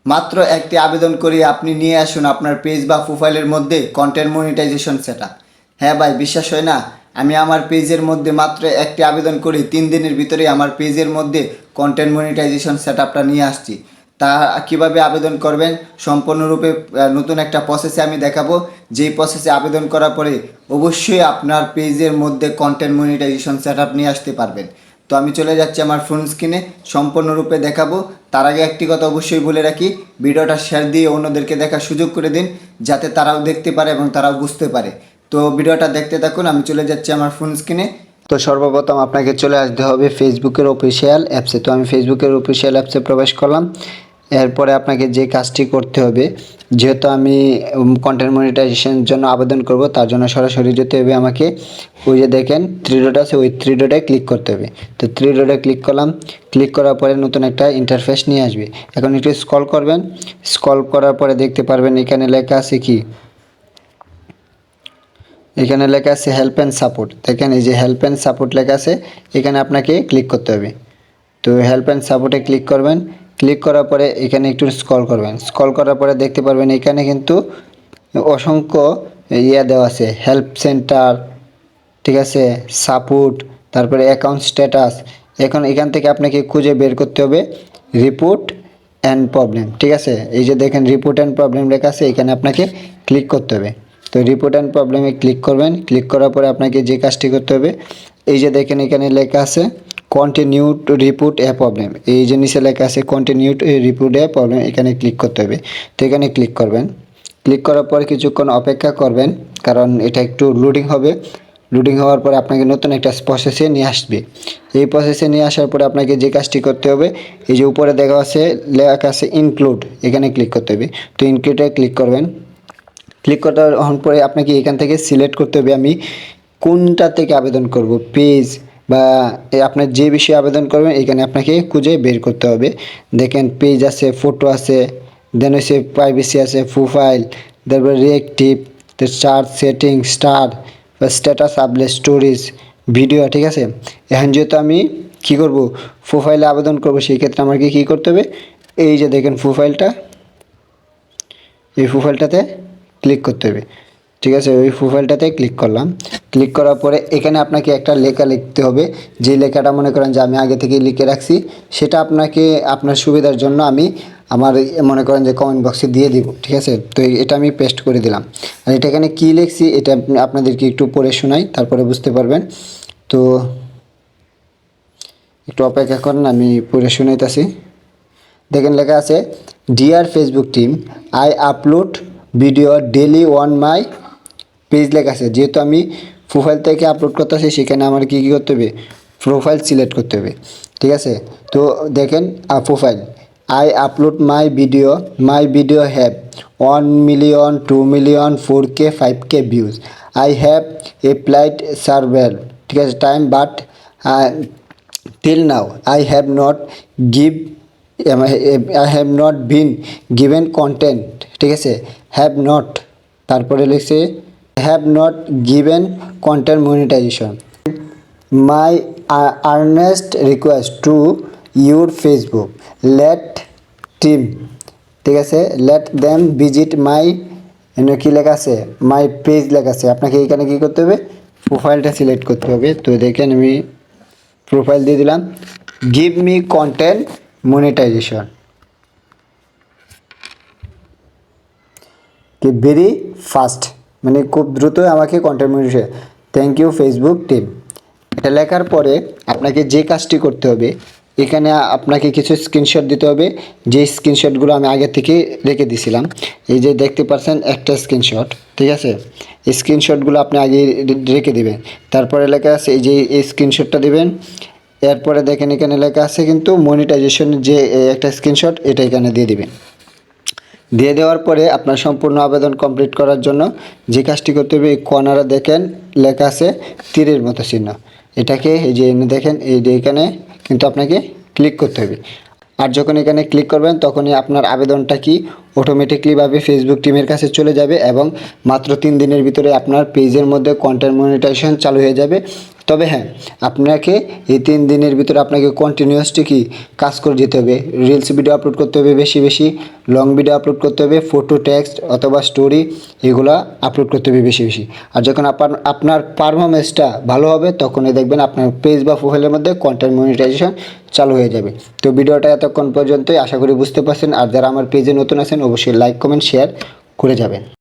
মাত্র একটি আবেদন করে আপনি নিয়ে আসুন আপনার পেজ বা প্রোফাইলের মধ্যে কন্টেন্ট মনিটাইজেশন সেটআপ। হ্যাঁ ভাই, বিশ্বাস হয় না? আমি আমার পেজের মধ্যে মাত্র একটি আবেদন করি 3 দিনের ভিতরে আমার পেজের মধ্যে কন্টেন্ট মনিটাইজেশন সেটআপটা নিয়ে আসছি। তা কিভাবে আবেদন করবেন সম্পূর্ণরূপে নতুন একটা প্রসেসে আমি দেখাবো। যেই প্রসেসে আবেদন করার পরে অবশ্যই আপনার পেজের মধ্যে কন্টেন্ট মনিটাইজেশন সেটআপ নিয়ে আসতে পারবেন। তো আমি চলে যাচ্ছি আমার ফোন স্ক্রিনে, সম্পূর্ণরূপে দেখাবো। তার আগে একটি কথা অবশ্যই বলে রাখি, ভিডিওটা শেয়ার দিয়ে অন্যদেরকে দেখার সুযোগ করে দিন, যাতে তারাও দেখতে পারে এবং তারাও বুঝতে পারে। তো ভিডিওটা দেখতে থাকুন, আমি চলে যাচ্ছি আমার ফোন স্ক্রিনে। তো সর্বপ্রথম আপনাকে চলে আসতে হবে ফেসবুকের অফিসিয়াল অ্যাপসে। তো আমি ফেসবুকের অফিসিয়াল অ্যাপসে প্রবেশ করলাম। এরপরে আপনাকে যে কাজটি করতে হবে, যেহেতু আমি কন্টেন্ট মনিটাইজেশনের জন্য আবেদন করব, তার জন্য সরাসরি যেতে হবে আমাকে। ওই যে দেখেন থ্রি ডট আছে, ওই থ্রি ডটে ক্লিক করতে হবে। তো থ্রি ডটে ক্লিক করলাম। ক্লিক করার পরে নতুন একটা ইন্টারফেস নিয়ে আসবে। এখন একটু স্ক্রল করবেন। স্ক্রল করার পরে দেখতে পারবেন এখানে লেখা আছে কি, এখানে লেখা আছে হেল্প অ্যান্ড সাপোর্ট। দেখেন এই যে হেল্প অ্যান্ড সাপোর্ট লেখা আছে, এখানে আপনাকে ক্লিক করতে হবে। তো হেল্প অ্যান্ড সাপোর্টে ক্লিক করবেন। ক্লিক করার পরে এখানে একটু স্ক্রল করবেন। স্ক্রল করার পরে দেখতে পারবেন এখানে কিন্তু অসংখ্য দেওয়া আছে, হেল্প সেন্টার, ঠিক আছে, সাপোর্ট, তারপরে অ্যাকাউন্ট স্ট্যাটাস। এখন এখান থেকে আপনাকে খুঁজে বের করতে হবে রিপোর্ট অ্যান্ড প্রবলেম, ঠিক আছে। এই যে দেখেন রিপোর্ট অ্যান্ড প্রবলেম লেখা আছে, এখানে আপনাকে ক্লিক করতে হবে। তো রিপোর্ট অ্যান্ড প্রবলেমে ক্লিক করবেন। ক্লিক করার পরে আপনাকে যে কাজটি করতে হবে, এই যে দেখেন এখানে লেখা আছে continue to report A problem. এই যে নিচে লেখা আছে continue to report A problem, এখানে ক্লিক করতে হবে। তো এখানে ক্লিক করবেন। ক্লিক করার পর কিছুক্ষণ অপেক্ষা করবেন, কারণ এটা একটু লোডিং হবে। লোডিং হওয়ার পরে আপনাকে নতুন একটা প্রসেসে নিয়ে আসবে। এই প্রসেসে নিয়ে আসার পরে আপনাকে যে কাজটি করতে হবে, এই যে উপরে দেখা আছে লেখা আছে ইনক্লুড, এখানে ক্লিক করতে হবে। তো ইনক্লুডে ক্লিক করবেন। ক্লিক করার পরে আপনাকে এখান থেকে সিলেক্ট করতে হবে আমি কোনটা থেকে আবেদন করব, পেজ বা আপনার যে বিষয়ে আবেদন করবেন এখানে আপনাকে খুঁজে বের করতে হবে। দেখেন পেজ আছে, ফটো আছে, দেন হচ্ছে প্রাইভেসি আছে, প্রোফাইল, তারপরে reactive, chart setting, star, status update, storage, video, ঠিক আছে। এখন যেহেতু আমি কী করব, প্রোফাইলে আবেদন করব, সেই ক্ষেত্রে আমাকে কী করতে হবে, এই যে দেখেন প্রোফাইলটা, এই প্রোফাইলটাতে ক্লিক করতে হবে, ঠিক আছে। ওই প্রোফাইলটাতে ক্লিক করলাম। ক্লিক করার পরে এখানে আপনাকে একটা লেখা লিখতে হবে। যে লেখাটা মনে করেন যে আমি আগে থেকে লিখে রাখছি, সেটা আপনাকে আপনার সুবিধার জন্য আমি আমার মনে করেন যে কমেন্ট বক্সে দিয়ে দিব, ঠিক আছে। তো এটা আমি পেস্ট করে দিলাম। আর এটা এখানে কী লিখছি এটা আপনাদেরকে একটু পড়ে শোনাই, তারপরে বুঝতে পারবেন। তো একটু অপেক্ষা করেন, আমি পড়ে শোনাইতেছি। দেখেন লেখা আছে dear Facebook team, I upload video daily on my page লেখা আছে। যেহেতু আমি প্রোফাইল থেকে আপলোড করতেছি, সেখানে আমার কী কী করতে হবে, প্রোফাইল সিলেক্ট করতে হবে, ঠিক আছে। তো দেখেন profile, I upload my video have 1 million, 2 million, 4K, 5K views. I have applied several, ঠিক আছে, time, but till now I have not give I have not been given content, ঠিক আছে। have not, তারপরে লিখছে have not given content monetization, my earnest request to your Facebook let team, ঠিক আছে, let them visit my কি লেখা আছে my page লেখা আছে। আপনাকে এখানে কী করতে হবে, প্রোফাইলটা সিলেক্ট করতে হবে। তো দেখেন আমি প্রোফাইল দিয়ে দিলাম, গিভ মি কন্টেন্ট মনিটাইজেশন, কি ভেরি ফাস্ট, মানে খুব দ্রুত আমাকে content monetization, thank you Facebook team. এটা লেখার পরে আপনাকে যে কাজটি করতে হবে, এখানে আপনাকে কিছু স্ক্রিনশট দিতে হবে, যে স্ক্রিনশটগুলো আমি আগে থেকে রেখে দিয়েছিলাম। এই যে দেখতে পাচ্ছেন একটা স্ক্রিনশট, ঠিক আছে। এই স্ক্রিনশটগুলো আপনি আগে রেখে দিবেন। তারপরে লেখা আছে এই যে এই স্ক্রিনশটটা দিবেন। এরপরে দেখেন এখানে লেখা আছে কিন্তু মনিটাইজেশনের যে একটা স্ক্রিনশট, এটা এখানে দিয়ে দিবেন। দিয়ে দেওয়ার পরে আপনার সম্পূর্ণ আবেদন কমপ্লিট করার জন্য যে কাজটি করতে হবে, এই কর্নারে দেখেন লেখা আছে তীরের মতো চিহ্ন, এটাকে এই যে দেখেন এই যে এখানে কিন্তু আপনাকে ক্লিক করতে হবে। আর যখন এখানে ক্লিক করবেন তখনই আপনার আবেদনটা কি অটোমেটিকলিভাবে ফেসবুক টিমের কাছে চলে যাবে এবং মাত্র 3 দিনের ভিতরে আপনার পেজের মধ্যে কন্টেন্ট মনিটাইজেশন চালু হয়ে যাবে। তবে হ্যাঁ, আপনাকে এই 3 দিনের ভিতরে আপনাকে কন্টিনিউয়াসলি কি কাজ করে যেতে হবে। রিলস ভিডিও আপলোড করতে হবে বেশি বেশি, লং ভিডিও আপলোড করতে হবে, ফটো, টেক্সট অথবা স্টোরি এগুলা আপলোড করতে হবে বেশি বেশি। আর যখন আপনার পারফরমেন্সটা ভালো হবে তখনই দেখবেন আপনার পেজ বা প্রোফাইলের মধ্যে কন্টেন্ট মনিটাইজেশন চালু হয়ে যাবে। তো ভিডিওটা এতক্ষণ পর্যন্তই, আশা করি বুঝতে পারছেন। আর যারা আমার পেজে নতুন আছেন অবশ্যই লাইক, কমেন্ট, শেয়ার করে যাবেন।